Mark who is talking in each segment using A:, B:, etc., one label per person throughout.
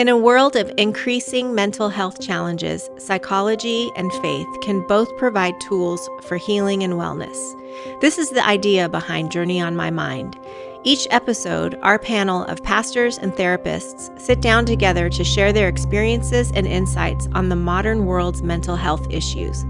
A: In a world of increasing mental health challenges, psychology and faith can both provide tools for healing and wellness. This is the idea behind Journey on My Mind. Each episode, our panel of pastors and therapists sit down together to share their experiences and insights on the modern world's mental health issues: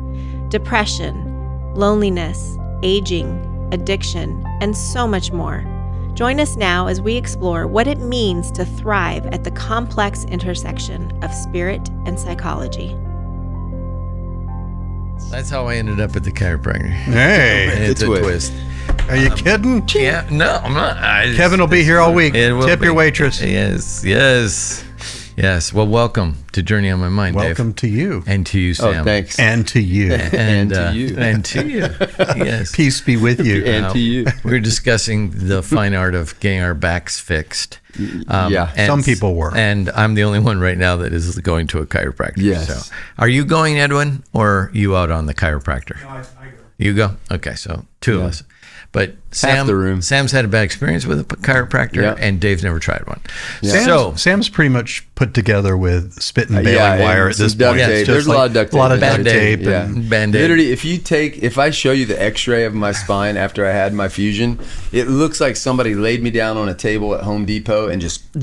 A: depression, loneliness, aging, addiction, and so much more. Join us now as we explore what it means to thrive at the complex intersection of spirit and psychology.
B: That's how I ended up at the chiropractor.
C: Hey,
B: it's a twist.
C: Are you kidding?
B: Yeah, no, I'm not.
C: Kevin will be here all week. Tip your waitress.
B: Yes. Well, welcome to Journey on My Mind, Dave.
C: Welcome to you.
B: And to you, Sam.
D: Oh, thanks.
C: And to you.
B: And to you. And to you. Yes.
C: Peace be with you.
D: And to you.
B: We're discussing the fine art of getting our backs fixed.
C: Some people were.
B: And I'm the only one right now that is going to a chiropractor.
D: Yes.
B: So, are you going, Edwin, or are you out on the chiropractor?
E: No, I go.
B: You go? Okay, so two of us. But
D: Half the room.
B: Sam's had a bad experience with a chiropractor, and Dave's never tried one.
D: Yeah.
C: Sam's pretty much put together with spit and baling wire at this point.
D: Tape. There's a lot of duct tape.
C: A lot of duct tape.
B: and Band-Aid.
D: Literally, if I show you the x-ray of my spine after I had my fusion, it looks like somebody laid me down on a table at Home Depot and just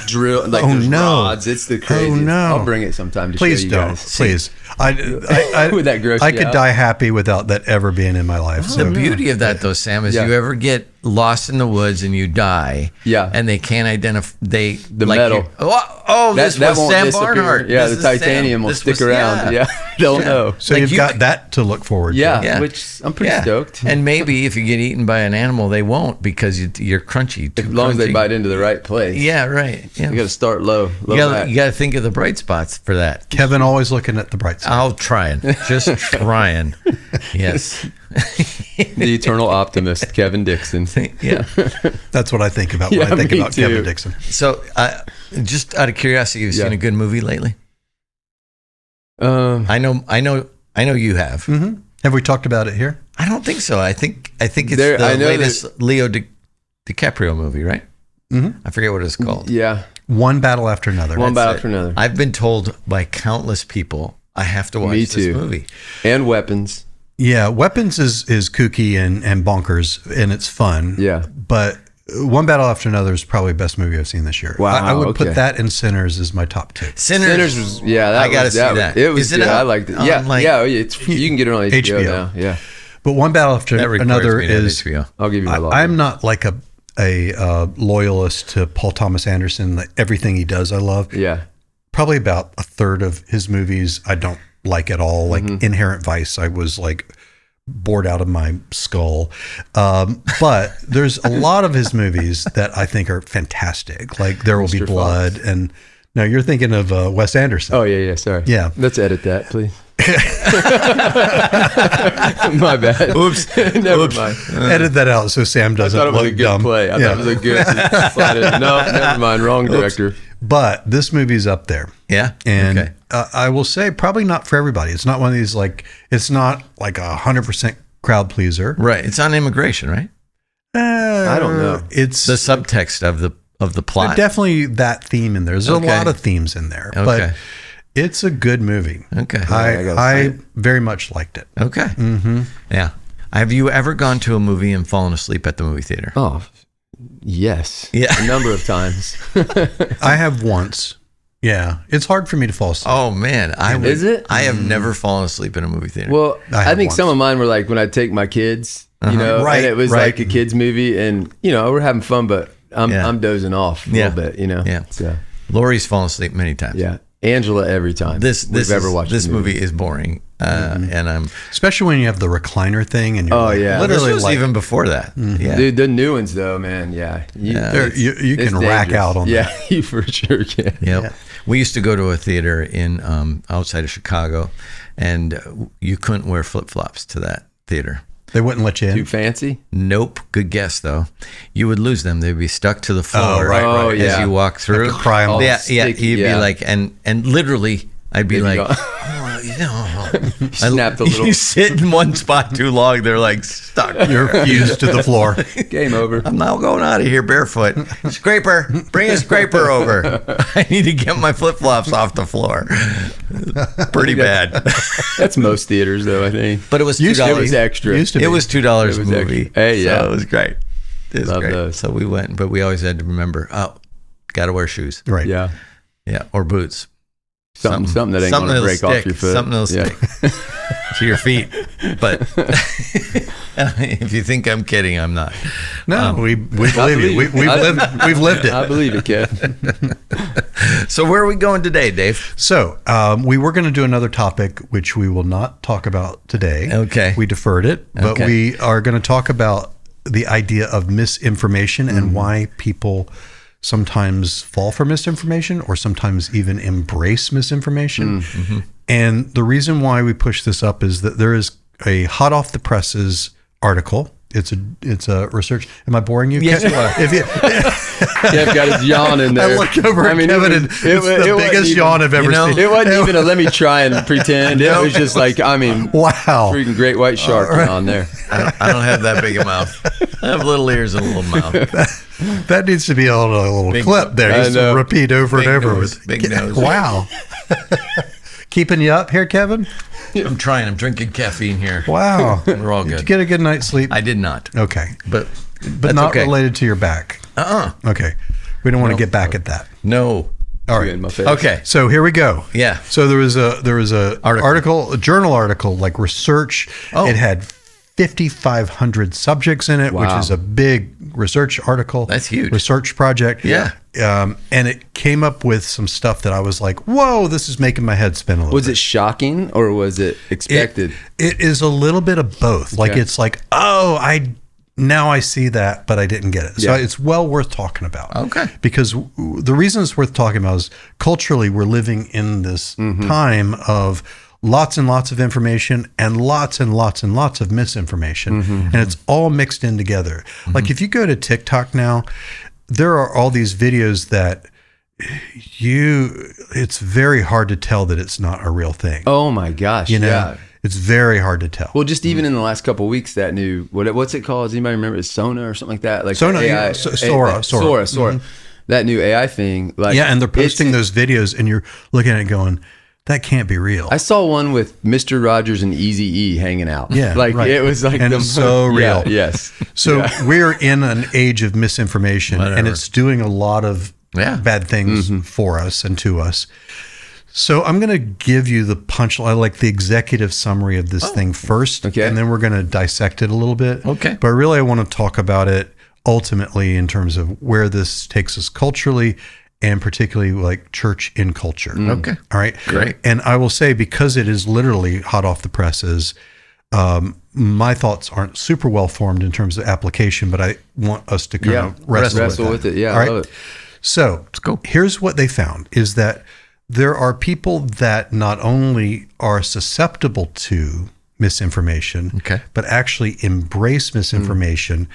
D: drill like there's rods. It's the craziest.
C: Oh, no.
D: I'll bring it sometime to
C: Please
D: show you
C: don't.
D: guys.
C: Please.
D: Would that gross
C: I
D: you
C: could
D: out?
C: die happy without that ever being in my life.
B: The beauty of that, though, Sam, is you ever get lost in the woods and you die, and they can't identify the
D: metal.
B: This
D: that
B: was
D: won't
B: Sam
D: disappear.
B: Barnhart.
D: Yeah,
B: This
D: the
B: is
D: titanium
B: Sam.
D: will
B: This
D: stick
B: was-
D: around. Yeah, they'll know.
C: So
B: Like
C: you've got that to look forward to.
D: Yeah, which I'm pretty stoked.
B: And maybe if you get eaten by an animal, they won't because you're crunchy.
D: As long as they bite into the right place.
B: Yeah, right. Yeah.
D: You got to start low.
B: You got to think of the bright spots for that.
C: Kevin always looking at the bright side.
B: I'll try just trying. Yes.
D: The eternal optimist, Kevin Dixon.
B: Yeah.
C: That's what I think about when I think
D: me
C: about
D: too.
C: Kevin Dixon.
B: So, just out of curiosity, have you seen a good movie lately? I know you have.
C: Mm-hmm. Have we talked about it here?
B: I don't think so. I think it's the latest Leo DiCaprio movie, right?
C: Mm-hmm.
B: I forget what it's called.
D: Yeah.
C: One battle after another.
D: One battle after another.
B: I've been told by countless people I have to watch this movie.
D: And Weapons.
C: Yeah, Weapons is kooky and bonkers, and it's fun.
D: Yeah.
C: But One Battle After Another is probably the best movie I've seen this year.
D: Wow,
C: I would put that and Sinners as my top two.
B: Sinners
D: was, I got to see that. It was
B: Is it
D: good.
B: out?
D: I liked it. Yeah, you can get it on HBO now. Yeah.
C: But One Battle After Another is.
B: HBO.
D: I'll give you my log.
C: I'm not like a loyalist to Paul Thomas Anderson. Like everything he does, I love.
D: Yeah.
C: Probably about a third of his movies I don't like at all. Like Inherent Vice, I was like bored out of my skull. But there's a lot of his movies that I think are fantastic. Like There Will Be Blood. And now you're thinking of Wes Anderson.
D: Oh, yeah. Sorry.
C: Yeah.
D: Let's edit that, please. My bad.
B: Oops.
D: Never mind.
C: Edit that out so Sam
D: I
C: doesn't
D: thought it was
C: look
D: a good
C: dumb.
D: play. I thought it was a good slide in. No, never mind. Wrong director.
C: But this movie's up there.
B: Yeah.
C: And I will say probably not for everybody. It's not one of these it's not like 100% crowd pleaser.
B: Right. It's on immigration, right?
D: I don't know.
C: It's
B: the subtext of the plot.
C: Definitely that theme in there. There's a lot of themes in there. But it's a good movie.
B: Okay.
C: I very much liked it.
B: Okay. Mm-hmm. Yeah. Have you ever gone to a movie and fallen asleep at the movie theater?
D: Oh, yes.
B: Yeah.
D: A number of times.
C: I have once. Yeah. It's hard for me to fall asleep.
B: Oh, man.
D: Is it?
B: I have never fallen asleep in a movie theater.
D: Well, I think
C: once.
D: Some of mine were like when I take my kids, you know,
C: Right,
D: and it was
C: right.
D: like a kid's movie and, you know, we're having fun, but I'm dozing off a little bit, you know?
B: Yeah.
D: So,
B: Lori's fallen asleep many times.
D: yeah. Angela every time we've ever watched
B: this movie is boring. And I'm
C: especially when you have the recliner thing and you're
B: literally this was even before that. Yeah.
D: Dude, the new ones though, man. Yeah. You
C: can rack out on that.
D: Yeah, you for sure can.
B: Yep.
C: Yeah.
B: We used to go to a theater in outside of Chicago, and you couldn't wear flip-flops to that theater.
C: They wouldn't let you in.
D: Too fancy?
B: Nope. Good guess though. You would lose them. They'd be stuck to the floor
C: right.
B: as you walk through.
C: Pry 'em off.
B: Yeah.
D: Sticky,
B: You'd be like, and literally, I'd be like,
D: Snapped a little.
B: You sit in one spot too long, they're like stuck.
C: You're fused to the floor.
D: Game over.
B: I'm now going out of here barefoot. Scraper, bring a scraper over. I need to get my flip-flops off the floor. Pretty bad.
D: That's most theaters, though, I think.
B: But it was
C: Used to
B: $2.
C: be.
D: It was extra.
C: Used to be.
B: It was $2 a movie.
D: extra. Hey, yeah.
B: So it was great. It was
D: Love
B: great.
D: those.
B: So we went, but we always had to remember, got to wear shoes.
C: Right.
D: Yeah.
B: Yeah, or boots.
D: Something that ain't going to
B: that'll
D: break off
B: stick.
D: your foot.
B: Something that'll stick to your feet. But if you think I'm kidding, I'm not.
C: No, we believe you. We've lived it.
D: I believe it, Kev.
B: So where are we going today, Dave?
C: So we were going to do another topic, which we will not talk about today.
B: Okay.
C: We deferred it, but
B: Okay.
C: we are going to talk about the idea of misinformation and why people sometimes fall for misinformation or sometimes even embrace misinformation. And the reason why we push this up is that there is a hot off the presses article. It's a research. Am I boring you?
B: Yes, you are.
D: Kev got his yawn in there.
C: I look over at Kevin and it's the biggest yawn I've ever seen.
D: It wasn't even a let me try and pretend. It was just like,
C: Wow.
D: freaking great white shark on there.
B: I don't have that big a mouth. I have little ears and a little mouth.
C: That needs to be on a little
B: Big-
C: clip there.
D: I
C: Just to
D: know.
C: repeat over
B: Big
C: and over.
B: nose, big nose.
C: Wow. Keeping you up here, Kevin?
B: I'm trying. I'm drinking caffeine here.
C: Wow.
B: We're all
C: Did you
B: good.
C: get a good night's sleep?
B: I did not.
C: Okay.
B: But
C: But not
B: okay.
C: related to your back. Okay. We don't want to get back at that.
B: No.
C: All
D: In my
C: right.
D: face.
B: Okay.
C: So here we go.
B: Yeah.
C: So there was a article, a journal article, like research.
B: Oh.
C: It had 5,500 subjects in it, which
D: Wow.
C: is a big research article.
B: That's huge.
C: Research project.
B: Yeah.
C: And it came up with some stuff that I was like, whoa, this is making my head spin a little
D: Was
C: bit.
D: it shocking or was it expected?
C: It is a little bit of both. Like,
D: Okay.
C: it's like, oh, now I see that, but I didn't get it. So
D: Yeah.
C: it's well worth talking about.
B: Okay.
C: Because the reason it's worth talking about is culturally, we're living in this time of lots and lots of information and lots and lots and lots of misinformation. And it's all mixed in together. Like, if you go to TikTok now, there are all these videos that it's very hard to tell that it's not a real thing.
D: Oh my gosh.
C: You know,
D: Yeah.
C: it's very hard to tell.
D: Well, just even in the last couple of weeks, that new what's it called? Does anybody remember? It's Sona or something like that. Like
C: Sona,
D: the AI,
C: yeah, Sora.
D: Sora. That new AI thing. Like,
C: Yeah, and they're posting
D: it's-
C: those videos, and you're looking at it going, that can't be real.
D: I saw one with Mr. Rogers and Eazy-E hanging out.
C: Yeah,
D: like
C: right.
D: it was like
C: And it's so real.
D: Yeah, yes.
C: So we're in an age of misinformation, and
B: Whatever.
C: it's doing a lot of bad things for us and to us. So I'm going to give you the punchline, like the executive summary of this thing first,
D: Okay.
C: and then we're going to dissect it a little bit.
B: Okay.
C: But really, I want to talk about it ultimately in terms of where this takes us culturally, and particularly like church in culture.
B: Okay.
C: All right.
B: Great.
C: And I will say, because it is literally hot off the presses, my thoughts aren't super well formed in terms of application, but I want us to kind of wrestle
D: with it. Yeah,
C: All
D: I
C: right.
D: love it.
C: So
B: go.
C: here's what they found is that there are people that not only are susceptible to misinformation,
B: Okay.
C: but actually embrace misinformation.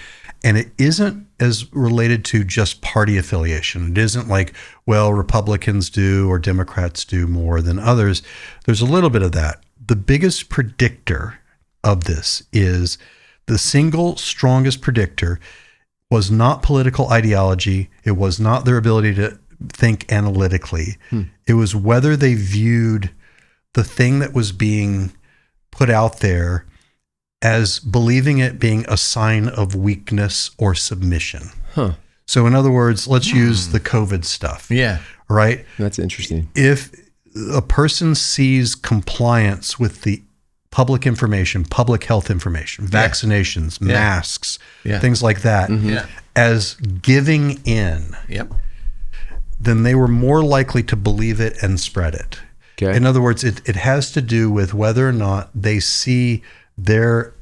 C: And it isn't as related to just party affiliation. It isn't like, well, Republicans do or Democrats do more than others. There's a little bit of that. The biggest predictor of this is the single strongest predictor was not political ideology. It was not their ability to think analytically. It was whether they viewed the thing that was being put out there as believing it being a sign of weakness or submission.
D: Huh.
C: So in other words, let's use the COVID stuff,
B: Yeah.
C: right?
D: That's interesting.
C: If a person sees compliance with the public information, public health information, vaccinations, masks, things like that, as giving in,
B: Yep.
C: then they were more likely to believe it and spread it.
D: Okay.
C: In other words, it has to do with whether or not they see their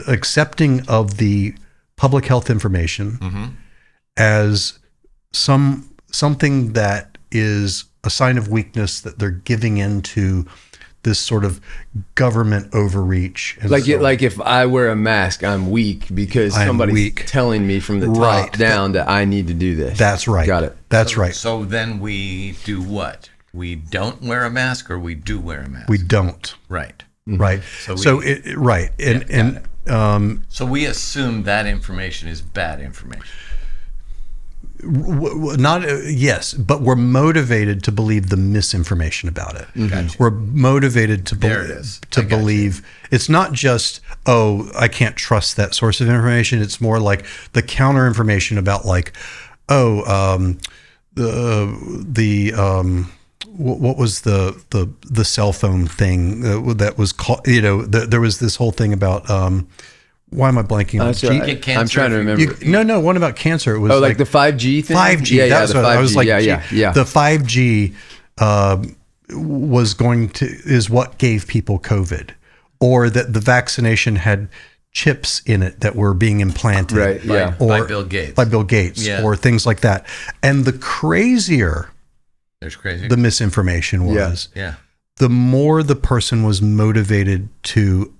C: accepting of the public health information as something that is a sign of weakness, that they're giving into this sort of government overreach. And
D: Like
C: so-
D: like if I wear a mask, I'm weak because
C: I'm
D: somebody's
C: weak.
D: telling me from the top
C: Right.
D: down that I need to do this.
C: That's right.
D: Got it.
C: That's right.
B: So then we do what? we don't wear a mask or we do wear a mask?
C: We don't.
B: Right.
C: Right. Right.
B: So we assume that information is bad information.
C: Yes, but we're motivated to believe the misinformation about it.
B: Gotcha.
C: We're motivated to
B: There it is.
C: believe it's not just, oh, I can't trust that source of information. It's more like the counter information about like, oh, what was the cell phone thing that was called, there was this whole thing about why am I blanking on
D: I'm trying to remember.
C: One about cancer. It was
D: like the 5G thing?
C: 5G.
D: Yeah, the 5G.
C: I was like,
D: yeah.
C: The 5G is what gave people COVID, or that the vaccination had chips in it that were being implanted,
D: right? Yeah,
B: by Bill Gates,
C: or things like that. And the crazier the misinformation was, the more the person was motivated to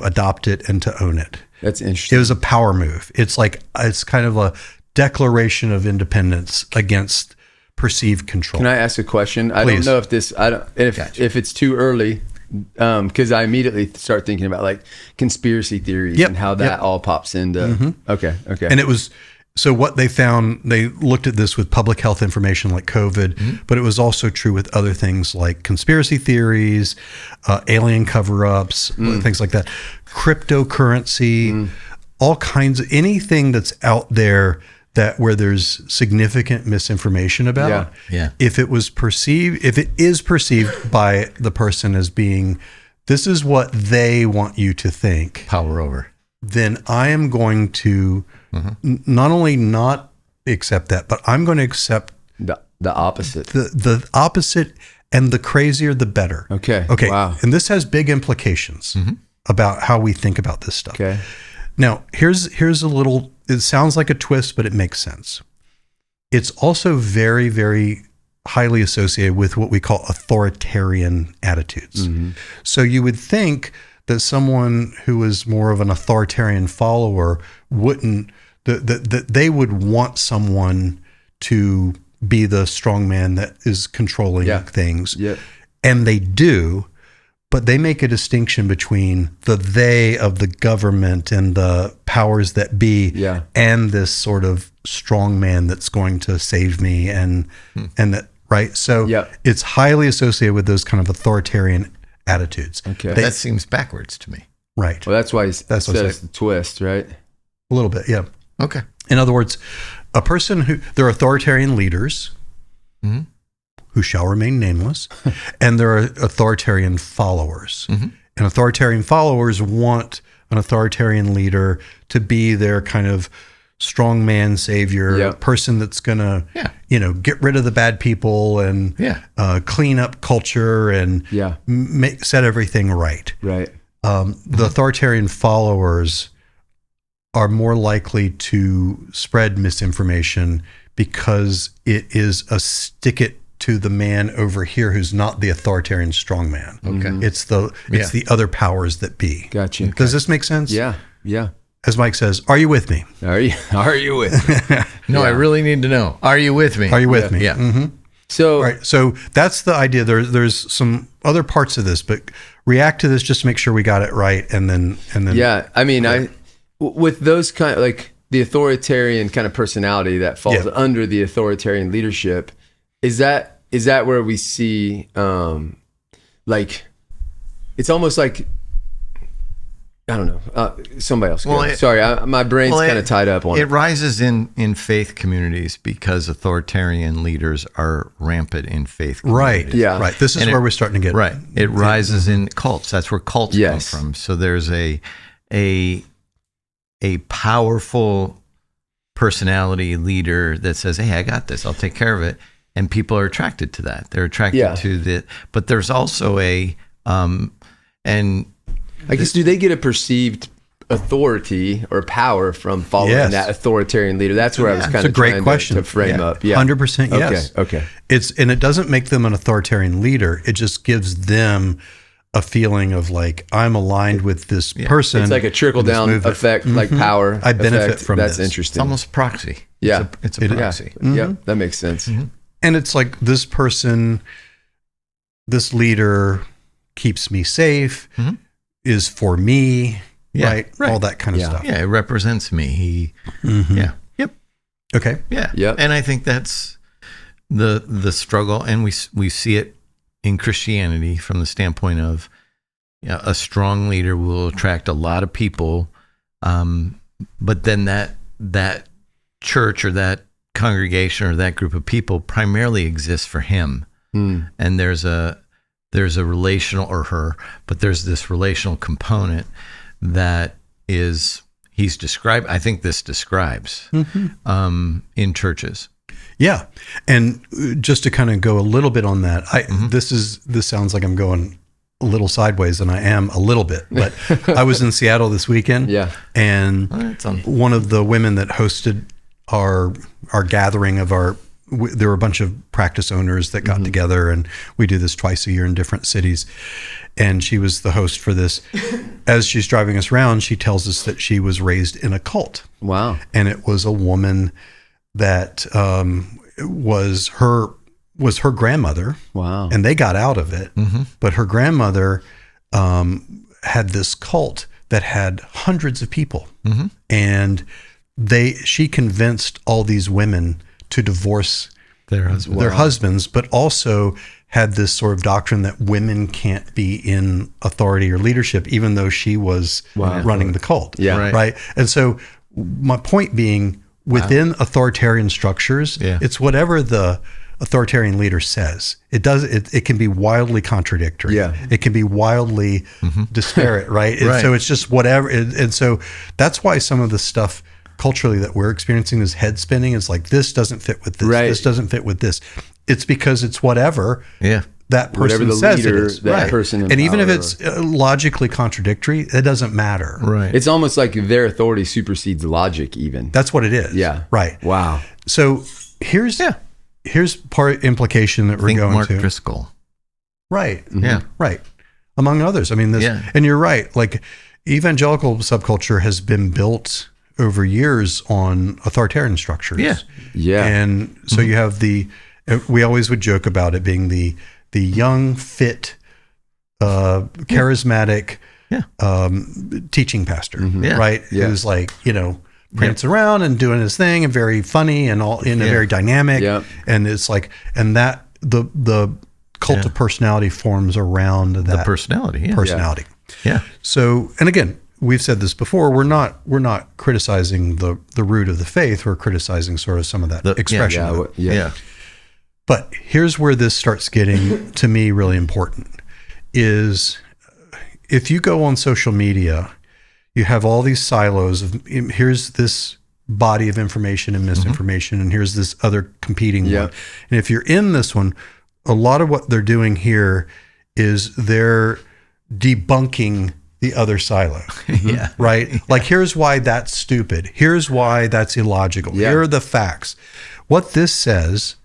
C: adopt it and to own it.
D: That's interesting.
C: It was a power move. It's kind of a declaration of independence against perceived control.
D: Can I ask a question? I
C: Please.
D: don't know if this, if it's too early, because I immediately start thinking about like conspiracy theories and how that all pops into. Okay.
C: And it was, so what they found, they looked at this with public health information like COVID, but it was also true with other things like conspiracy theories, alien cover-ups, things like that, cryptocurrency, all kinds of anything that's out there where there's significant misinformation about. If it is perceived by the person as being, this is what they want you to think,
B: power over,
C: then I am going to not only not accept that, but I'm going to accept
D: the opposite.
C: The opposite, and the crazier, the better.
D: Okay. Wow.
C: And this has big implications about how we think about this stuff.
D: Okay.
C: Now, here's a little, it sounds like a twist, but it makes sense. It's also very, very highly associated with what we call authoritarian attitudes. So you would think that someone who is more of an authoritarian follower wouldn't, that they would want someone to be the strong man that is controlling things. And they do, but they make a distinction between the they of the government and the powers that be and this sort of strong man that's going to save me and that, right? So it's highly associated with those kind of authoritarian attitudes.
D: Okay.
B: That seems backwards to me.
C: Right.
D: Well, that's why it says the twist, right?
C: A little bit, yeah.
B: Okay.
C: In other words, a person they're authoritarian leaders who shall remain nameless, and there are authoritarian followers. And authoritarian followers want an authoritarian leader to be their kind of strongman savior, person that's going to, get rid of the bad people and clean up culture and set everything right.
D: Right.
C: The authoritarian followers are more likely to spread misinformation because it is a stick it to the man over here who's not the authoritarian strongman.
B: Okay.
C: It's the other powers that be.
D: Gotcha.
C: Does this make sense?
D: Yeah.
C: As Mike says, are you with me?
D: Are you with me?
B: No, I really need to know. Are you with me?
C: Are you with me?
B: Yeah.
D: So,
C: right. So that's the idea. There's some other parts of this, but react to this just to make sure we got it right, and then.
D: Yeah, I mean, with those kind of like the authoritarian kind of personality that falls under the authoritarian leadership, is that where we see like it's almost like, I don't know. Somebody else. Sorry, my brain's kind of tied up on it.
B: It rises in faith communities because authoritarian leaders are rampant in faith communities.
C: Right. Yeah. Right. This is where we're starting to get.
B: Right. It rises in cults. That's where cults come from. So there's a powerful personality leader that says, "Hey, I got this. I'll take care of it." And people are attracted to that. They're attracted to the. But there's also
D: I guess, do they get a perceived authority or power from following that authoritarian leader? That's where I was kind of trying to frame up. Yeah,
C: 100% yes.
D: Okay.
C: And it doesn't make them an authoritarian leader. It just gives them a feeling of like, I'm aligned with this person.
D: It's like a trickle down effect, like power.
C: I benefit from
D: That's
C: this.
D: interesting.
B: It's almost proxy.
D: Yeah,
B: it's a proxy.
D: Yeah, that makes sense.
C: And it's like this person this leader keeps me safe, is for me, right? All that kind of stuff.
B: Yeah, it represents me.
C: Okay.
B: Yeah. Yep. And I think that's the struggle, and we see it in Christianity from the standpoint of a strong leader will attract a lot of people, but then that church or that congregation or that group of people primarily exists for him, and there's a relational but there's this relational component that is he's described. I think this describes in churches.
C: Yeah, and just to kind of go a little bit on that, this sounds like I'm going a little sideways, and I am a little bit. But I was in Seattle this weekend, and one of the women that hosted our gathering of there were a bunch of practice owners that got together, and we do this twice a year in different cities. And she was the host for this. As she's driving us around, she tells us that she was raised in a cult.
D: Wow!
C: And it was a woman that was her grandmother. Wow! And they got out of it, but her grandmother had this cult that had hundreds of people, and she convinced all these women to divorce their husbands, but also had this sort of doctrine that women can't be in authority or leadership, even though she was running the cult. Yeah. Right. And so my point being, within authoritarian structures, it's whatever the authoritarian leader says. It can be wildly contradictory. Yeah. It can be wildly disparate, right? And so it's just whatever. And so that's why some of the stuff culturally that we're experiencing is head spinning. It's like, this doesn't fit with this. This doesn't fit with this. It's because it's whatever that person says it is.
D: That person
C: and even if it's logically contradictory, it doesn't matter.
D: Right. It's almost like their authority supersedes logic even.
C: That's what it is.
D: Yeah.
C: Right.
D: Wow.
C: So here's part implication that we're going
B: Mark
C: to.
B: Mark Driscoll.
C: Right. Yeah. Right. Among others. I mean, and you're right. Like, evangelical subculture has been built over years on authoritarian structures.
B: Yeah.
D: Yeah.
C: And so you have we always would joke about it being the young, fit, charismatic teaching pastor, right? Yeah. Who's like, prancing around and doing his thing and very funny and all in a very dynamic. Yeah. And it's like, and that the cult of personality forms around that
B: personality.
C: Yeah. So, and again, we've said this before, we're not criticizing the root of the faith, we're criticizing sort of some of that expression of it.
D: Yeah.
C: But here's where this starts getting, to me, really important, is if you go on social media, you have all these silos of, here's this body of information and misinformation, and here's this other competing one. And if you're in this one, a lot of what they're doing here is they're debunking the other silo. Right? Like, here's why that's stupid. Here's why that's illogical. Here are the facts. What this says,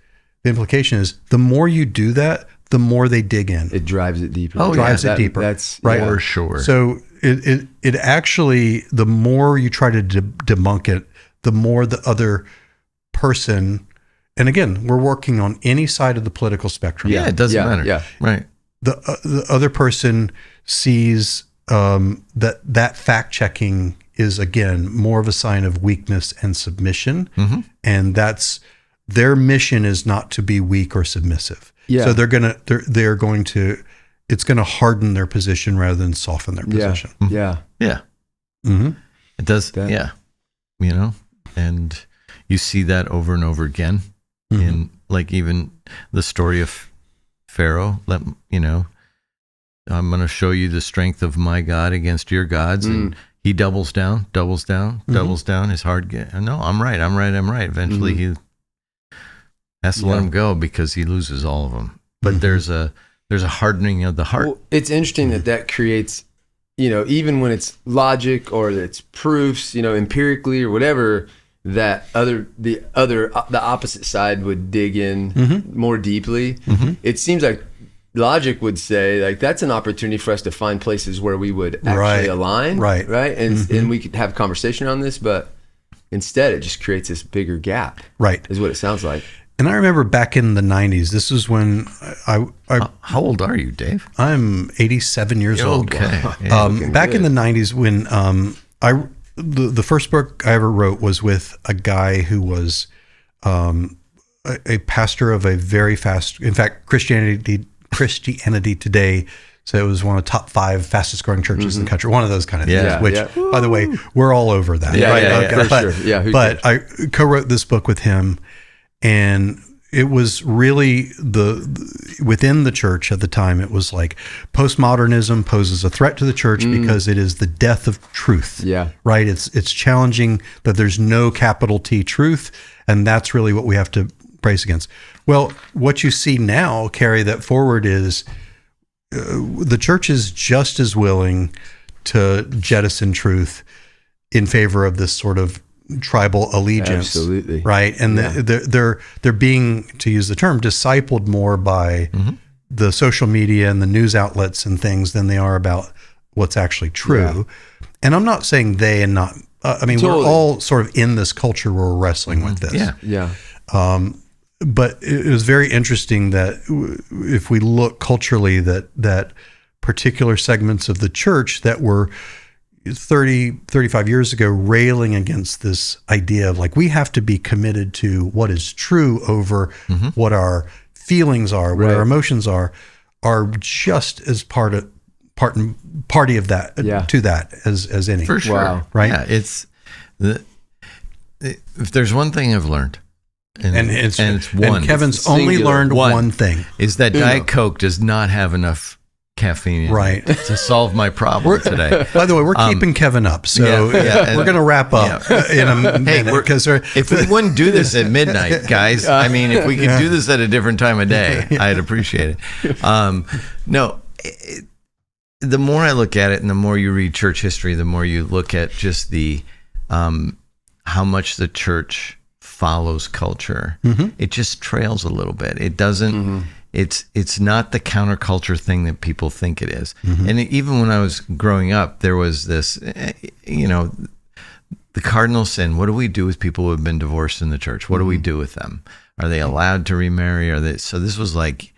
C: the implication is, the more you do that, the more they dig in.
D: It drives it deeper.
C: It deeper.
D: That's
C: right.
B: For sure.
C: So it actually, the more you try to debunk it, the more the other person, and again, we're working on any side of the political spectrum.
B: Yeah, it doesn't matter. Yeah. Right.
C: The other person sees that fact checking is, again, more of a sign of weakness and submission, and that's their mission is not to be weak or submissive. Yeah. So they're going to, it's going to harden their position rather than soften their position.
D: Yeah.
B: It does. Yeah. And you see that over and over again in, like, even the story of Pharaoh. I'm going to show you the strength of my God against your gods. And he doubles down. His heart no, I'm right. Eventually he has to let him go because he loses all of them. But there's a hardening of the heart.
D: Well, it's interesting that creates, even when it's logic or it's proofs, empirically or whatever, that the opposite side would dig in more deeply. It seems like logic would say, like, that's an opportunity for us to find places where we would actually align, right? And we could have conversation on this, but instead it just creates this bigger gap,
C: right?
D: Is what it sounds like.
C: And I remember back in the 90s, this was when
B: How old are you, Dave?
C: I'm 87 years old.
B: Okay.
C: Back in the 90s when the first book I ever wrote was with a guy who was a pastor of a very fast, in fact, Christianity Today, so it was one of the top 5 fastest growing churches in the country, one of those kind of things, which, by the way, we're all over that. But I co-wrote this book with him, and it was really within the church at the time, it was like postmodernism poses a threat to the church because it is the death of truth.
D: Yeah.
C: Right? It's challenging that there's no capital T truth, and that's really what we have to brace against. Well, what you see now carry that forward is the church is just as willing to jettison truth in favor of this sort of tribal allegiance.
D: Absolutely.
C: Right. And they're being, to use the term, discipled more by the social media and the news outlets and things than they are about what's actually true. Yeah. And I'm not saying they and not, totally. We're all sort of in this culture where we're wrestling with this.
B: Yeah.
D: Yeah.
C: But it was very interesting that if we look culturally, that particular segments of the church that were 35 years ago railing against this idea of like, we have to be committed to what is true over what our feelings are, what our emotions are just as party of that to that as any.
B: For sure.
D: Wow.
C: Right.
B: Yeah. It's if there's one thing I've learned, and
C: Kevin's only learned one thing,
B: is that Diet Coke does not have enough caffeine in it to solve my problem today.
C: By the way, we're keeping Kevin up, so we're going to wrap up in a minute. Because
B: if we wouldn't do this at midnight, guys, if we could do this at a different time of day, I'd appreciate it. The more I look at it, and the more you read church history, the more you look at just the how much the church follows culture. It just trails a little bit. It doesn't. It's not the counterculture thing that people think it is. And even when I was growing up, there was this, the cardinal sin. What do we do with people who have been divorced in the church? What do we do with them? Are they allowed to remarry? So this was like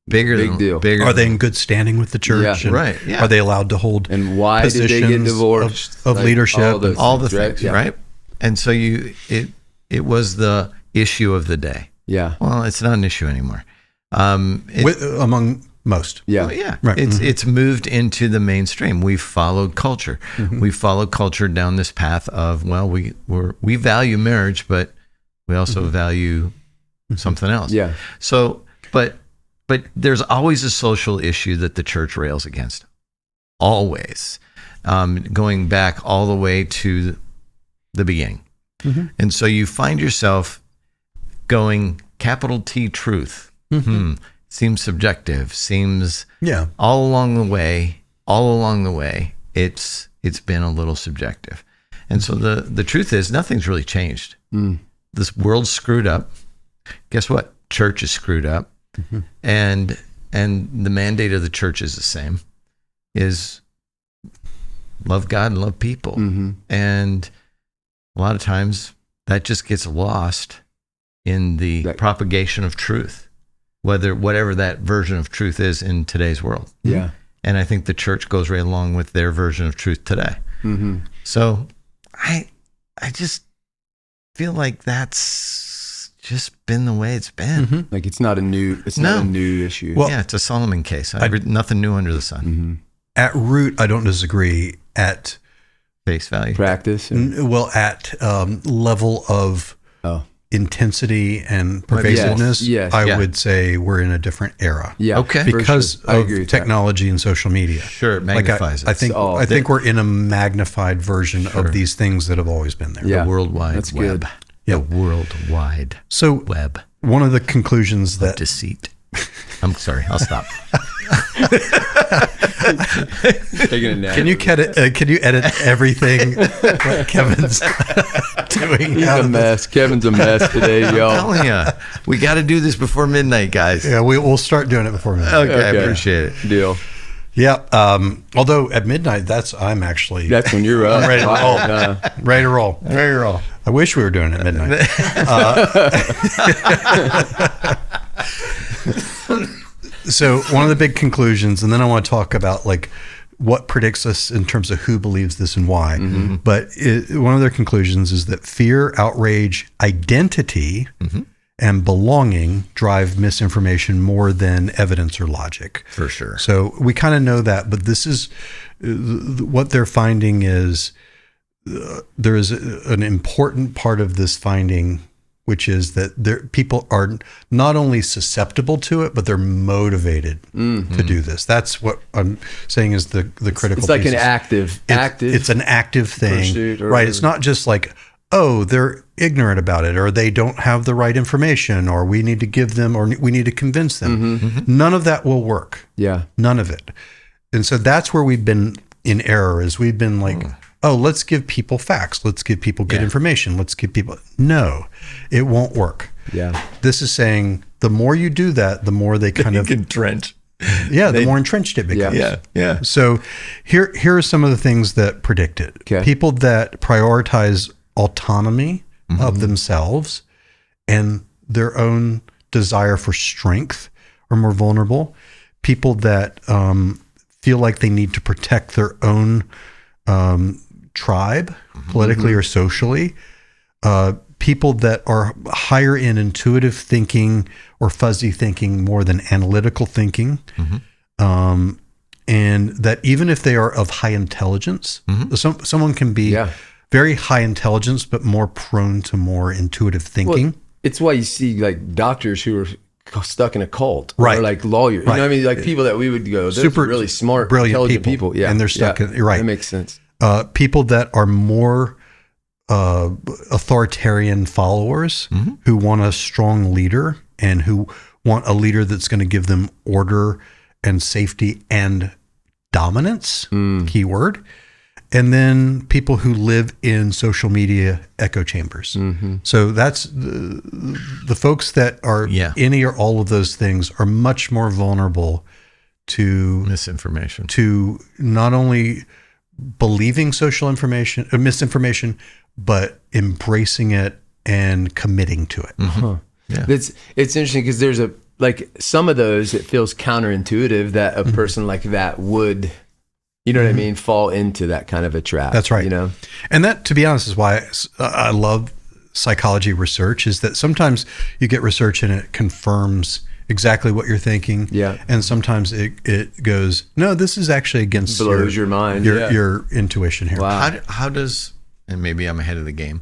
B: bigger deal.
C: Are they in good standing with the church?
B: Yeah. Right. Yeah.
C: Are they allowed to hold
D: and why did they get divorced?
C: Of leadership,
B: all the things, right? And so it was the issue of the day. Yeah. Well, it's not an issue anymore.
C: Among most.
B: Yeah. Well, yeah. Right. It's moved into the mainstream. We've followed culture. We've followed culture down this path of, well, we value marriage, but we also value something else. Yeah. So, but there's always a social issue that the church rails against. Always. Going back all the way to the beginning. And so you find yourself going, capital T truth. Seems subjective. Seems all along the way, it's been a little subjective. And so the truth is, nothing's really changed. This world's screwed up. Guess what? Church is screwed up. And the mandate of the church is the same: is love God and love people. And a lot of times that just gets lost in the propagation of truth, whatever that version of truth is in today's world. Yeah. And I think the church goes right along with their version of truth today. So I just feel like that's just been the way it's been.
D: Like it's not a new issue.
B: Well, it's a Solomon case. Nothing new under the sun.
C: At root, I don't disagree. At
B: face value,
D: practice,
C: at level of intensity and pervasiveness, I would say we're in a different era.
D: Yeah,
B: okay,
C: because of technology and social media.
B: Sure, it magnifies it.
C: I think we're in a magnified version of these things that have always been there.
B: Yeah, the worldwide
D: That's
B: web.
D: Good.
B: The worldwide web.
C: One of the conclusions that
B: deceit. I'm sorry, I'll stop.
D: Taking a nap.
C: Can you edit everything that Kevin's doing?
D: He's a mess. Kevin's a mess today, y'all.
B: I'm telling you, we got to do this before midnight, guys.
C: Yeah, we'll start doing it before midnight.
B: Okay, I appreciate it.
D: Deal.
C: Yeah. Although at midnight, that's when you're up.
D: I'm ready to roll.
C: Ready to roll. I wish we were doing it at midnight. So one of the big conclusions, and then I want to talk about like what predicts us in terms of who believes this and why. But one of their conclusions is that fear, outrage, identity, and belonging drive misinformation more than evidence or logic.
B: For sure.
C: So we kind of know that, but this is what they're finding is there is an important part of this finding, which is that people are not only susceptible to it, but they're motivated to do this. That's what I'm saying is the critical.
D: It's like
C: piece.
D: an active.
C: It's an active thing, right? It's not just like, oh, they're ignorant about it, or they don't have the right information, or we need to give them, or we need to convince them. None of that will work.
D: Yeah,
C: none of it. And so that's where we've been in error. Is we've been like, oh, let's give people facts. Let's give people good information. Let's give people. No, it won't work.
D: Yeah.
C: This is saying the more you do that, the more they kind of
B: entrench.
C: Yeah, the more entrenched it becomes.
B: Yeah.
C: So here are some of the things that predict it.
D: Okay.
C: People that prioritize autonomy of themselves and their own desire for strength are more vulnerable. People that feel like they need to protect their own tribe, politically or socially. People that are higher in intuitive thinking or fuzzy thinking more than analytical thinking. And that even if they are of high intelligence, someone can be very high intelligence, but more prone to more intuitive thinking.
D: Well, it's why you see like doctors who are stuck in a cult,
C: right?
D: Or like lawyers, you know what I mean? Like people that we would go, those super really smart,
C: brilliant
D: intelligent people. Yeah,
C: and they're stuck in. You're right.
D: That makes sense.
C: People that are more authoritarian followers who want a strong leader and who want a leader that's going to give them order and safety and dominance, keyword. And then people who live in social media echo chambers. So that's the folks that are any or all of those things are much more vulnerable to
B: misinformation,
C: to not only believing misinformation, but embracing it and committing to it.
B: Yeah.
D: It's interesting because there's some of those, it feels counterintuitive that a person like that would, you know what I mean, fall into that kind of a trap.
C: That's right.
D: You know,
C: and that, to be honest, is why I love psychology research, is that sometimes you get research and it confirms exactly what you're thinking.
D: Yeah.
C: And sometimes it goes, no, this is actually against
D: blows your mind,
C: your intuition here.
D: Wow.
B: How does, and maybe I'm ahead of the game,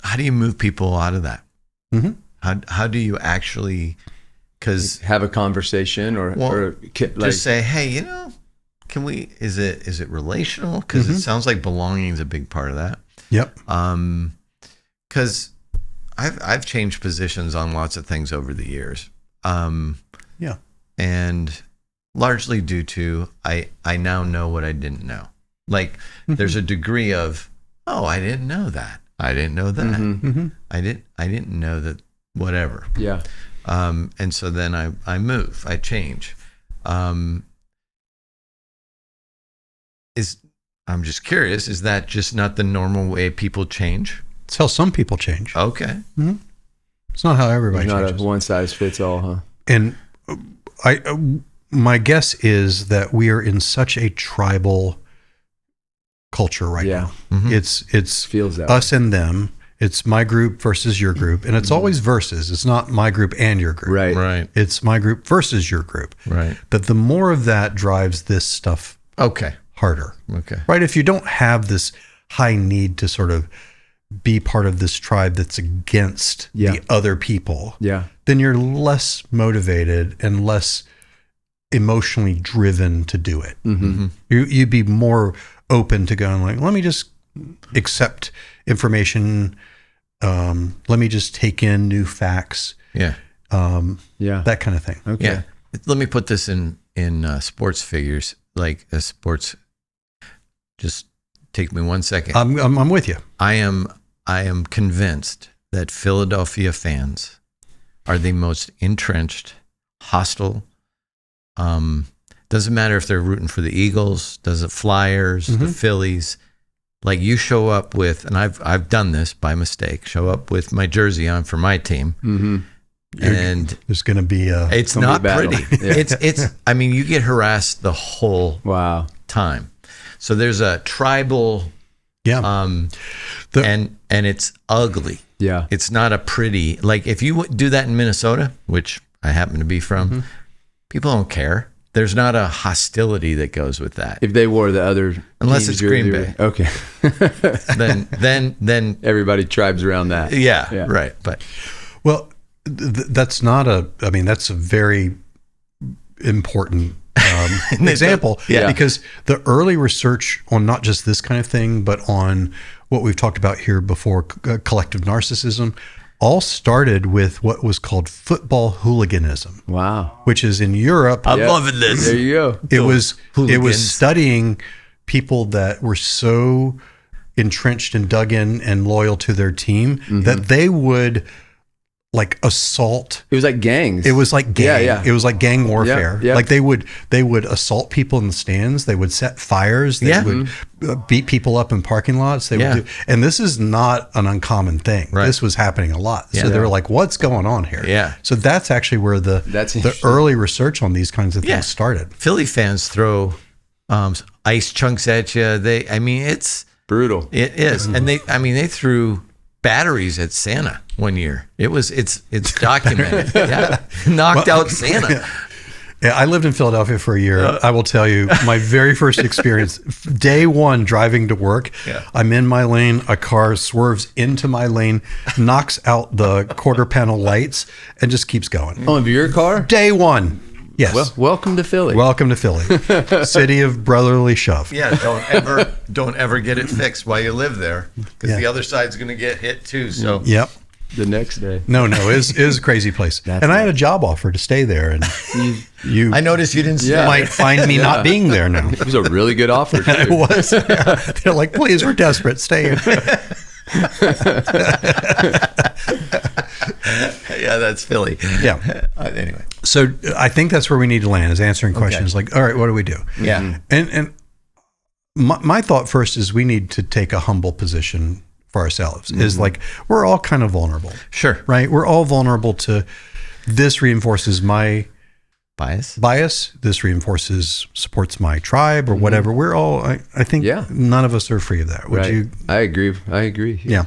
B: how do you move people out of that? How do you actually, because
D: have a conversation or
B: just say, hey, you know, can we, is it relational? Because it sounds like belonging is a big part of that.
C: Yep.
B: Because I've changed positions on lots of things over the years. And largely due to I now know what I didn't know. Like there's a degree of, oh, I didn't know that. I didn't know that. I didn't know that, whatever.
D: Yeah.
B: And so then I move, I change. I'm just curious, is that just not the normal way people change?
C: It's how some people change.
B: Okay.
C: It's not how everybody
D: It's not
C: changes.
D: a one size fits all, huh?
C: And my guess is that we are in such a tribal culture right now. It's
D: feels that
C: us and them. It's my group versus your group, and it's always versus. It's not my group and your group.
B: Right.
C: It's my group versus your group.
B: Right.
C: But the more of that drives this stuff harder.
B: Okay.
C: Right? If you don't have this high need to sort of be part of this tribe that's against the other people, then you're less motivated and less emotionally driven to do it. You'd be more open to going like, let me just accept information. Let me just take in new facts. That kind of thing.
D: Okay.
B: Yeah. Let me put this in sports figures, like a sports. Just take me 1 second.
C: I'm with you.
B: I am convinced that Philadelphia fans are the most entrenched, hostile. Doesn't matter if they're rooting for the Eagles, Flyers, the Phillies. like you show up with, and I've done this by mistake, show up with my jersey on for my team.
D: Mm-hmm.
B: And
C: there's going to be
B: it's not
D: battle.
B: pretty.
D: Yeah.
B: It's I mean, you get harassed the whole time. So there's a tribal and it's ugly.
D: Yeah.
B: It's not a pretty, like if you do that in Minnesota, which I happen to be from, people don't care. There's not a hostility that goes with that.
D: If they wore the other,
B: unless it's Green Bay.
D: Okay.
B: then
D: everybody tribes around that.
B: Yeah. Right. But
C: well, that's not I mean, that's a very important example. Because the early research on not just this kind of thing, but on what we've talked about here before, collective narcissism, all started with what was called football hooliganism.
D: Wow.
C: Which is in Europe.
B: I'm loving this.
D: There you go.
C: It was studying people that were so entrenched and dug in and loyal to their team that they would like assault.
D: It was like gangs.
C: It was like gang.
D: Yeah.
C: It was like gang warfare.
D: Yeah.
C: Like they would assault people in the stands. They would set fires. They would beat people up in parking lots. They would do, and this is not an uncommon thing.
B: Right.
C: This was happening a lot. So they were like, "What's going on here?"
B: Yeah.
C: So that's actually where the early research on these kinds of things started.
B: Philly fans throw ice chunks at you. It's
D: brutal.
B: It is, and they threw batteries at Santa one year. It's documented. Knocked out Santa.
C: Yeah, I lived in Philadelphia for a year. I will tell you, my very first experience, day one driving to work, I'm in my lane, a car swerves into my lane, knocks out the quarter panel lights, and just keeps going.
D: Oh, your car?
C: Day one. Yes.
D: Well, welcome to Philly.
C: Welcome to Philly, city of brotherly shove.
B: Yeah, don't ever get it fixed while you live there, because the other side's going to get hit too. So
C: yep.
D: The next day.
C: No, it is a crazy place. And I had a job offer to stay there, and you
B: I noticed you didn't.
C: Might find me not being there now.
D: It was a really good offer.
C: It was. They're like, please, we're desperate. Stay.
B: Yeah, that's Philly.
C: Yeah.
B: Anyway,
C: so I think that's where we need to land, is answering questions like, all right, what do we do?
B: Yeah.
C: And my thought first is we need to take a humble position for ourselves. Is like, we're all kind of vulnerable.
B: Sure.
C: Right? We're all vulnerable to, this reinforces my bias. This supports my tribe or whatever. We're all, I think none of us are free of that. Would you?
D: I agree.
C: Yeah.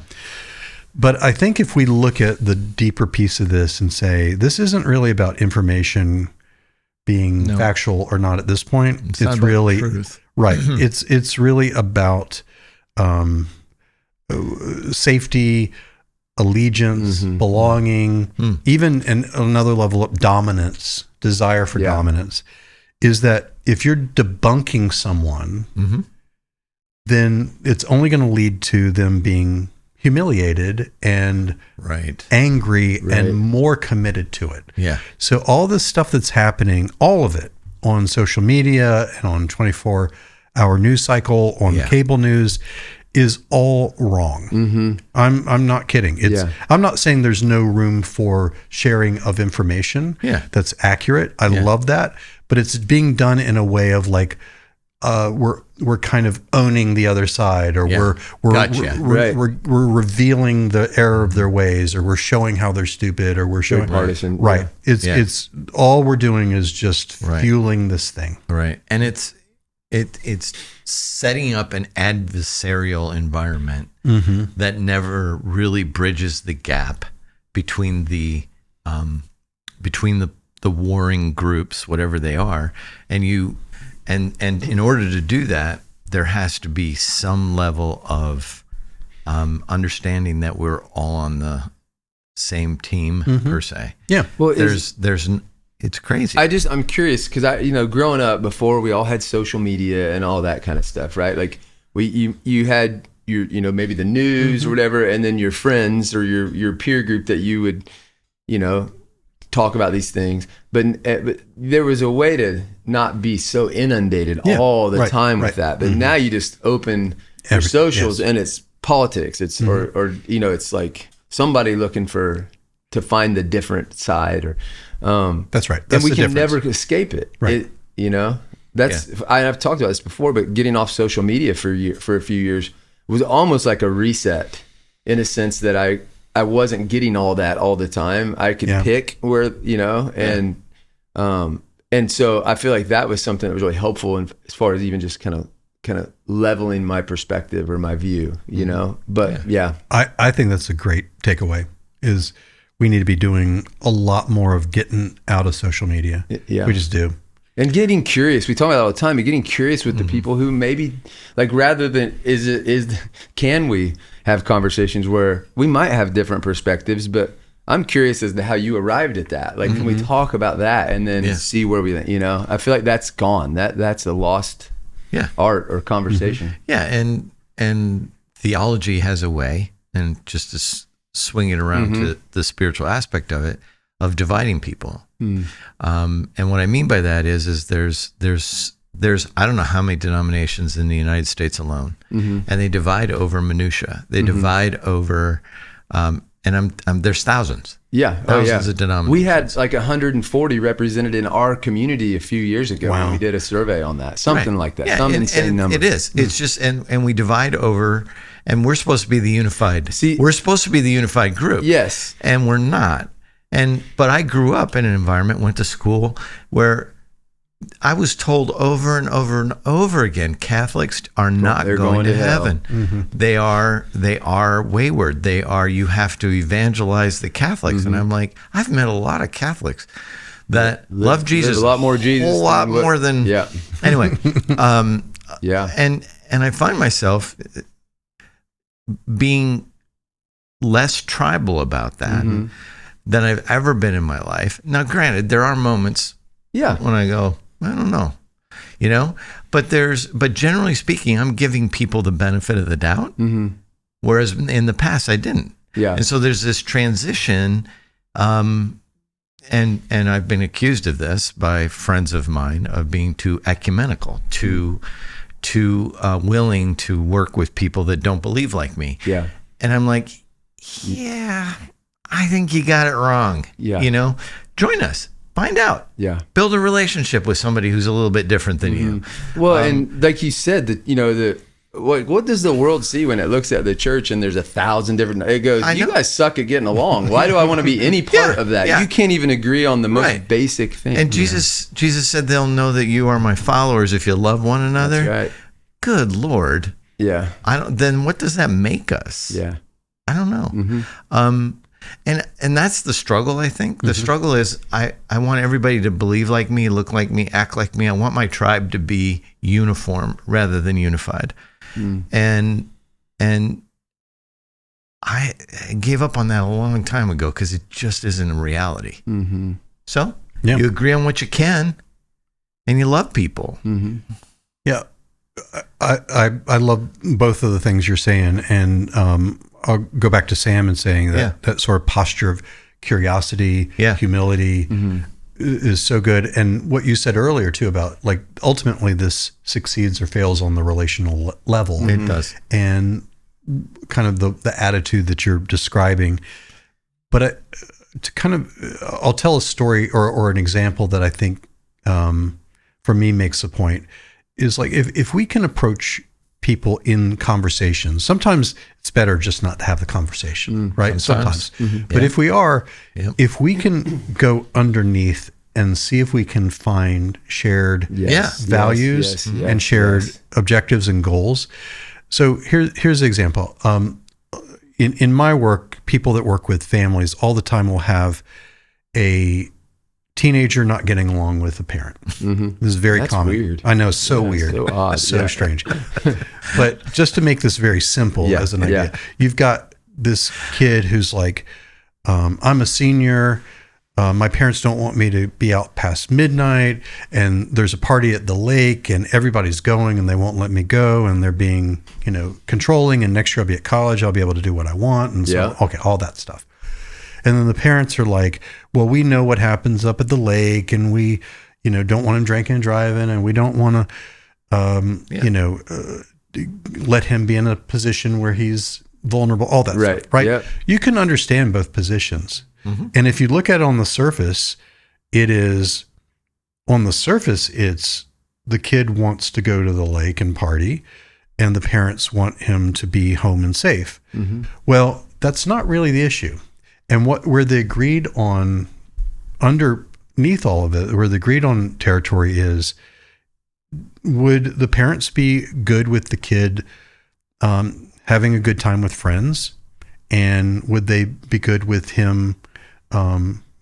C: But I think if we look at the deeper piece of this and say, this isn't really about information being factual or not at this point. It's really truth. Right. It's really about safety, allegiance, belonging, even in another level of dominance, desire for dominance, is that if you're debunking someone, then it's only going to lead to them being humiliated and angry and more committed to it.
B: Yeah.
C: So all this stuff that's happening, all of it on social media and on 24-hour news cycle, on cable news, is all wrong. I'm not kidding. I'm not saying there's no room for sharing of information that's accurate. I love that, but it's being done in a way of like, we're kind of owning the other side, or we're revealing the error of their ways, or we're showing how they're stupid, or we're showing
D: partisan.
C: Right. It's all we're doing is just fueling this thing.
B: Right. And it's setting up an adversarial environment that never really bridges the gap between the warring groups, whatever they are, and in order to do that, there has to be some level of understanding that we're all on the same team per se.
C: Yeah.
B: Well, it's crazy.
D: I'm curious because growing up before we all had social media and all that kind of stuff, right? Like you had your maybe the news or whatever, and then your friends or your peer group that you would talk about these things, but there was a way to not be so inundated all the time with that. But now you just open your socials and it's politics. It's or it's like somebody looking to find the different side, or
C: that's right. That's
D: and we can never escape it.
C: Right.
D: I've talked about this before, but getting off social media for a few years was almost like a reset in a sense that I wasn't getting all that all the time. I could pick where, and so I feel like that was something that was really helpful as far as even just kind of leveling my perspective or my view, but
C: I think that's a great takeaway is we need to be doing a lot more of getting out of social media.
D: Yeah.
C: We just do.
D: And getting curious. We talk about it all the time, but getting curious with the people who maybe like, rather than can we have conversations where we might have different perspectives, but I'm curious as to how you arrived at that. Like, can we talk about that and then see where we, I feel like that's gone. That's a lost art or conversation.
B: Yeah. And theology has a way, and just to swing it around to the spiritual aspect of it, of dividing people. And what I mean by that is there's I don't know how many denominations in the United States alone, and they divide over minutia. They divide over, and there's thousands.
D: Yeah,
B: thousands of denominations.
D: We had like 140 represented in our community a few years ago when we did a survey on that, something like that, some insane number.
B: It is. It's just, and we divide over, and we're supposed to be the unified. We're supposed to be the unified group.
D: Yes,
B: and we're not. But I grew up in an environment, went to school where I was told over and over and over again, Catholics are not going to heaven. They are wayward. You have to evangelize the Catholics. And I'm like, I've met a lot of Catholics that love Jesus.
D: A lot more Jesus.
B: A whole lot more than.
D: Yeah.
B: Anyway.
D: Yeah.
B: And I find myself being less tribal about that than I've ever been in my life. Now, granted, there are moments when I go, I don't know, but generally speaking, I'm giving people the benefit of the doubt, whereas in the past I didn't.
C: Yeah.
B: And so there's this transition, and I've been accused of this by friends of mine of being too ecumenical, too willing to work with people that don't believe like me.
C: Yeah.
B: And I'm like, yeah, I think you got it wrong.
C: Yeah.
B: Join us. Find out.
C: Yeah.
B: Build a relationship with somebody who's a little bit different than you.
D: Well, and like you said, that what does the world see when it looks at the church and there's 1,000 different? It goes, you guys suck at getting along. Why do I want to be any part of that?
B: Yeah.
D: You can't even agree on the most basic thing.
B: And Jesus said, "They'll know that you are my followers if you love one another."
D: That's right.
B: Good Lord.
D: Yeah.
B: Then what does that make us?
D: Yeah.
B: I don't know. And that's the struggle, I think. The struggle is I want everybody to believe like me, look like me, act like me. I want my tribe to be uniform rather than unified. And I gave up on that a long time ago because it just isn't a reality. So you agree on what you can, and you love people.
C: Yeah. I love both of the things you're saying, and I'll go back to Sam and saying that that sort of posture of curiosity, humility is so good. And what you said earlier too about like ultimately this succeeds or fails on the relational level.
B: It does.
C: And kind of the attitude that you're describing. But I'll tell a story or an example that I think for me makes a point is like if we can approach people in conversations, sometimes it's better just not to have the conversation, right? Sometimes. But if if we can go underneath and see if we can find shared values and shared objectives and goals. So here's the example. In my work, people that work with families all the time will have a teenager not getting along with a parent. This is very common.
D: Weird.
C: I know, so weird,
D: so odd,
C: so strange. But just to make this very simple as an idea, you've got this kid who's like, I'm a senior. My parents don't want me to be out past midnight, and there's a party at the lake, and everybody's going, and they won't let me go, and they're being, controlling. And next year I'll be at college, I'll be able to do what I want, and so all that stuff. And then the parents are like, well, we know what happens up at the lake, and we, don't want him drinking and driving, and we don't want to, let him be in a position where he's vulnerable, all that stuff, right?
D: Yep.
C: You can understand both positions. And if you look at it on the surface, it's the kid wants to go to the lake and party, and the parents want him to be home and safe. Well, that's not really the issue. And where they agreed on, underneath all of it, where they agreed on territory is, would the parents be good with the kid having a good time with friends? And would they be good with him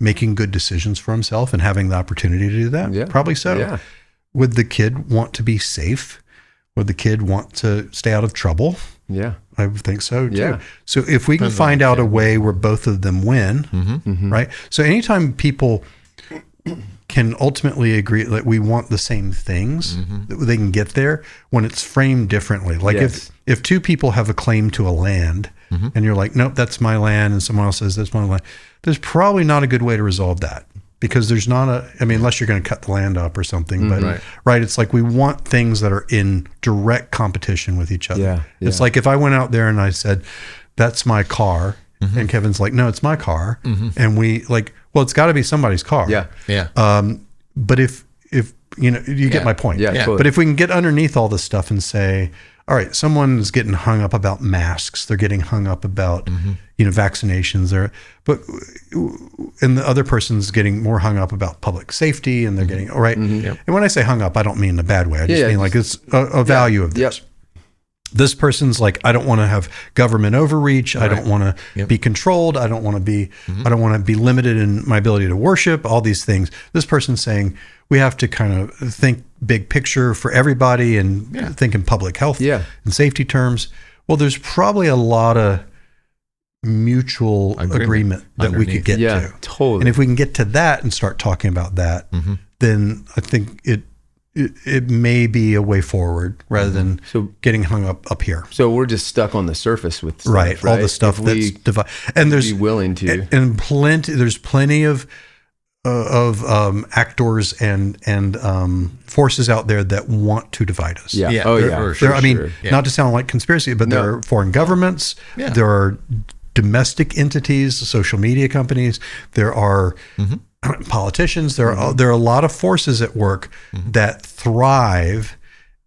C: making good decisions for himself and having the opportunity to do that?
D: Yeah.
C: Probably so.
D: Yeah.
C: Would the kid want to be safe? Would the kid want to stay out of trouble?
D: Yeah.
C: I would think so too.
D: Yeah.
C: So if we can find out a way where both of them win, right? So anytime people can ultimately agree that we want the same things, that they can get there when it's framed differently. Like if two people have a claim to a land and you're like, nope, that's my land, and someone else says that's my land, there's probably not a good way to resolve that, because there's not unless you're going to cut the land up or something, but right, it's like we want things that are in direct competition with each other.
D: Yeah.
C: It's like if I went out there and I said, that's my car, and Kevin's like, no, it's my car, and we like, well, it's got to be somebody's car.
B: Yeah.
C: But if you get my point.
D: Yeah. Totally.
C: But if we can get underneath all this stuff and say, all right, someone's getting hung up about masks, they're getting hung up about vaccinations, and the other person's getting more hung up about public safety, and they're getting all right. And when I say hung up, I don't mean in a bad way. I just mean like it's a value of this. This person's like, I don't want to have government overreach. I don't want to be controlled. I don't want to be, I don't want to be limited in my ability to worship, all these things. This person's saying we have to kind of think big picture for everybody and think in public health and safety terms. Well, there's probably a lot of mutual agreement that we could get to.
D: Totally.
C: And if we can get to that and start talking about that, then I think it may be a way forward rather than getting hung up here.
D: So we're just stuck on the surface with stuff,
C: right? All the stuff that's divided, and there's
D: be willing to,
C: and there's plenty of actors and forces out there that want to divide us.
D: Yeah.
C: Not to sound like conspiracy, but there are foreign governments.
B: Yeah.
C: There are domestic entities, social media companies. There are politicians. There are a lot of forces at work that thrive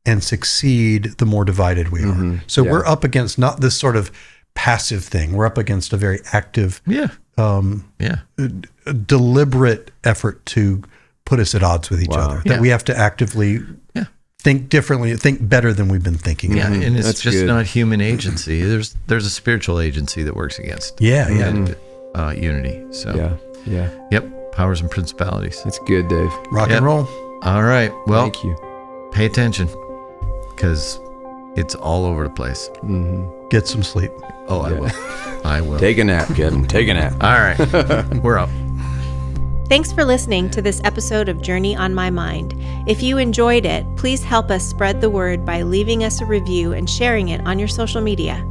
C: and succeed the more divided we are. So we're up against not this sort of passive thing. We're up against a very active, deliberate effort to put us at odds with each other. That we have to actively think differently, think better than we've been thinking.
B: Yeah, and it's
D: That's
B: just
D: good.
B: not human agency. There's a spiritual agency that works against unity. So yep. Powers and principalities.
D: That's good, Dave.
C: Rock and roll.
B: All right. Well,
D: Thank you.
B: pay attention, because it's all over the place.
C: Get some sleep.
B: Oh, I will. I will.
D: Take a nap, Kevin. Take a nap.
B: All right. We're up.
A: Thanks for listening to this episode of Journey on My Mind. If you enjoyed it, please help us spread the word by leaving us a review and sharing it on your social media.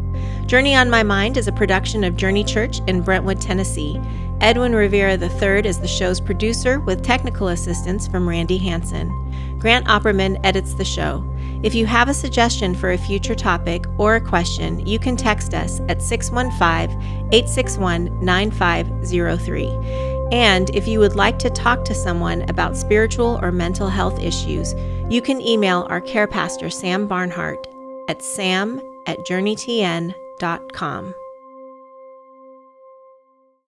A: Journey on My Mind is a production of Journey Church in Brentwood, Tennessee. Edwin Rivera III is the show's producer, with technical assistance from Randy Hansen. Grant Opperman edits the show. If you have a suggestion for a future topic or a question, you can text us at 615-861-9503. And if you would like to talk to someone about spiritual or mental health issues, you can email our care pastor, Sam Barnhart, at sam@journeytn.com.